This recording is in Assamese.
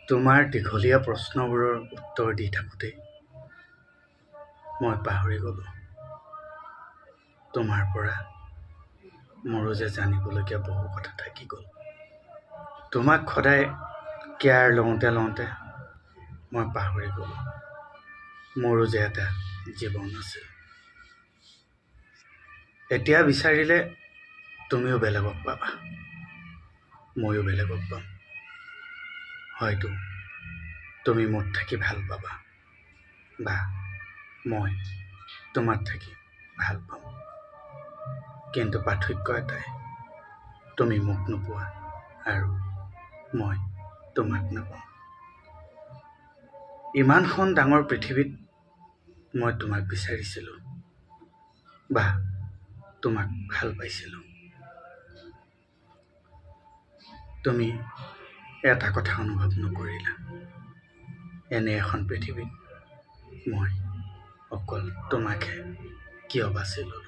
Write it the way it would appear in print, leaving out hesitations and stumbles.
তোমাৰ দীঘলীয়া প্ৰশ্নবোৰৰ উত্তৰ দি থাকোঁতেই মই পাহৰি গ'লোঁ তোমাৰ পৰা মোৰো যে জানিবলগীয়া বহু কথা থাকি গ'ল। তোমাক সদায় কেয়াৰ লওঁতে মই পাহৰি গ'লোঁ মোৰো যে এটা জীৱন আছিল। এতিয়া বিচাৰিলে তুমিও বেলেগক পাবা, ময়ো বেলেগক পাম। হয়তো তুমি মোত থাকি ভাল পাবা বা মই তোমাত থাকি ভাল পাম, কিন্তু পাৰ্থক্য এটাই, তুমি মোক নোপোৱা আৰু মই তোমাক নাপাওঁ। ইমানখন ডাঙৰ পৃথিৱীত মই তোমাক বিচাৰিছিলোঁ বা তোমাক ভাল পাইছিলোঁ। তুমি এটা কথা অনুভৱ নকৰিলা, এনে এখন পৃথিৱীত মই অকল তোমাকহে কিয় বাছি ল'লোঁ।